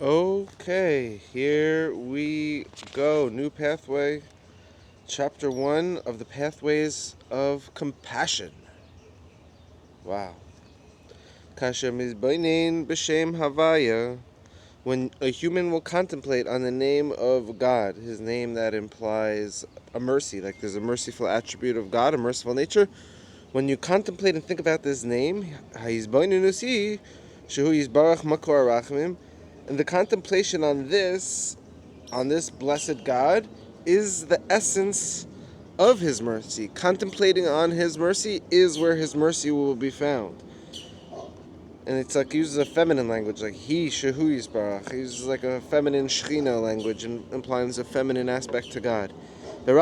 Okay, here we go. New pathway, chapter 1 of the pathways of compassion. Wow. Kashem is boinin b'shem havaya. When a human will contemplate on the name of God, his name that implies a mercy, like there's a merciful attribute of God, a merciful nature. When you contemplate and think about this name, Ha'is boinin usi, shehu yisbarach makor rachmim, and the contemplation on this blessed God is the essence of his mercy. Contemplating on his mercy is where his mercy will be found. And it's like he uses a feminine language, like he, shehu yisbarach. He uses like a feminine shechina language, and implying there's a feminine aspect to God. And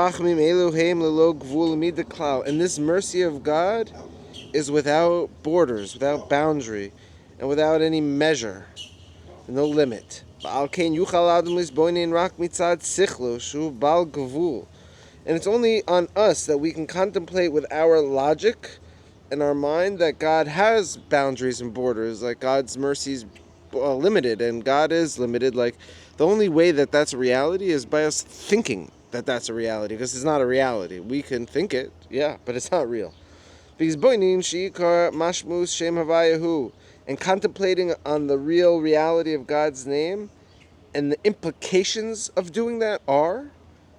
this mercy of God is without borders, without boundary, and without any measure, no limit. And it's only on us that we can contemplate with our logic and our mind that God has boundaries and borders, like God's mercy is limited and God is limited. Like the only way that that's a reality is by us thinking that that's a reality, because it's not a reality. We can think it, yeah, but it's not real. Because and contemplating on the real reality of God's name and the implications of doing that are,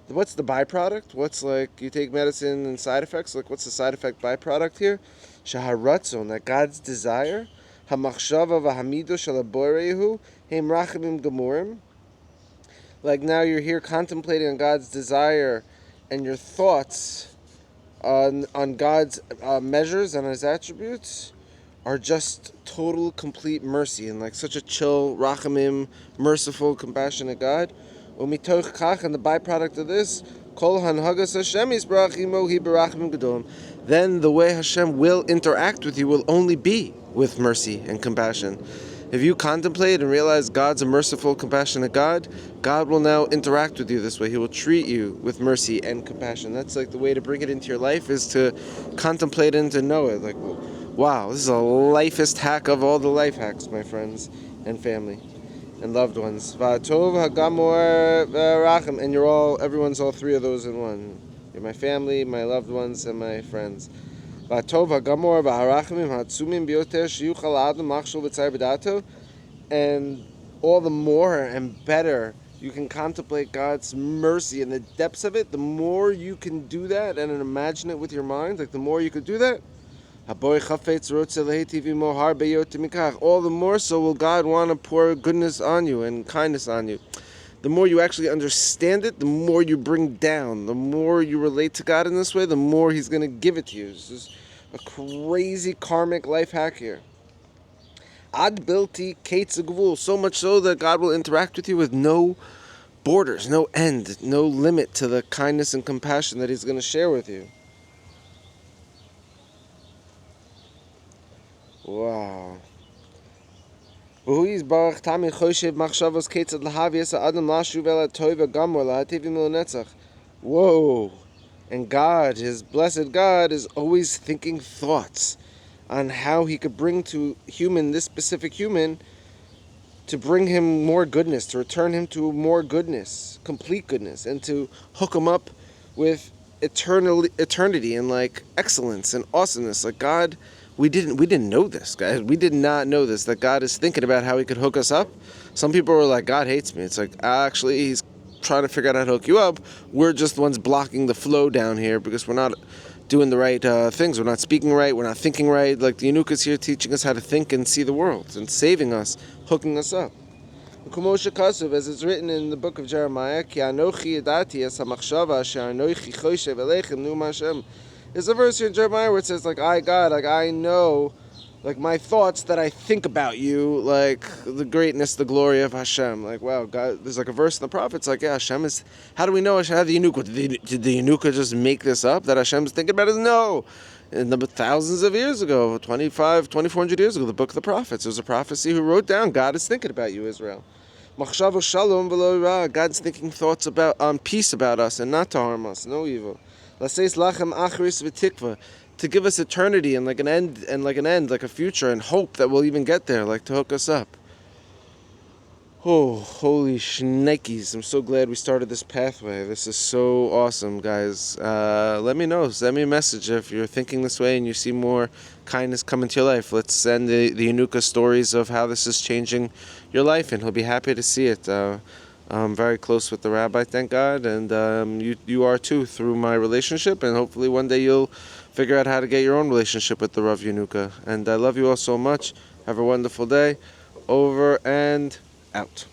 what's the byproduct? What's, like, you take medicine and side effects, like what's the side effect byproduct here? Shaharatzon, that God's desire, hamachshava v'hamido shalaborehu heim rachamim gemurim. Like now you're here contemplating on God's desire, and your thoughts on God's measures and his attributes are just total, complete mercy, and like such a chill, rachamim, merciful, compassionate God. Umitoch kach, and the byproduct of this, kol hanhagas Hashem yisbarach imo hi berachmim gedolim. Then the way Hashem will interact with you will only be with mercy and compassion. If you contemplate and realize God's a merciful, compassionate God, God will now interact with you this way. He will treat you with mercy and compassion. That's like the way to bring it into your life, is to contemplate and to know it. Like, wow, this is a lifest hack of all the life hacks, my friends and family and loved ones. Va'atov hagamor v'rachem, and everyone's all three of those in one. You're my family, my loved ones, and my friends. Va'atov hagamor v'harachemim hatzumim bioter sheyuchal adam machshol v'tzar b'dato, and all the more and better you can contemplate God's mercy and the depths of it. The more you can do that and imagine it with your mind, like the more you could do that, all the more so will God want to pour goodness on you and kindness on you. The more you actually understand it, the more you bring down, the more you relate to God in this way, the more he's going to give it to you. This is a crazy karmic life hack here. Ad bilti kates gvul, so much so that God will interact with you with no borders, no end, no limit to the kindness and compassion that he's going to share with you. Wow. Whoa. And God, his blessed God, is always thinking thoughts on how he could bring to this specific human, to bring him more goodness, to return him to more goodness, complete goodness, and to hook him up with eternity and like excellence and awesomeness. Like God, we didn't know this, guys. We did not know this, that God is thinking about how he could hook us up. Some people were like, God hates me. It's like, actually, he's trying to figure out how to hook you up. We're just the ones blocking the flow down here because we're not doing the right things. We're not speaking right. We're not thinking right. Like the Yanuka is here teaching us how to think and see the world and saving us, hooking us up. As it's written in the book of Jeremiah, there's a verse here in Jeremiah where it says, like, I, God, like, I know, like, my thoughts that I think about you, like, the greatness, the glory of Hashem. Like, wow, God, there's like a verse in the prophets, like, yeah, Hashem is, how do we know Hashem had the Yanuka? Did the Yanuka just make this up, that Hashem's thinking about it? No. In the thousands of years ago, 2,400 years ago, the book of the prophets, there's a prophecy who wrote down, God is thinking about you, Israel. Machshava shalom v'lo ra. God's thinking thoughts on peace about us and not to harm us, no evil. Laseis lachem achris v'tikva, to give us eternity and like an end, like a future and hope that we'll even get there, like to hook us up. Oh, holy shnikes. I'm so glad we started this pathway. This is so awesome, guys. Let me know. Send me a message if you're thinking this way and you see more kindness come into your life. Let's send the Yanuka stories of how this is changing your life, and he'll be happy to see it. I'm very close with the rabbi, thank God, and you are too through my relationship, and hopefully one day you'll figure out how to get your own relationship with the Rav Yanuka. And I love you all so much. Have a wonderful day. Over and out.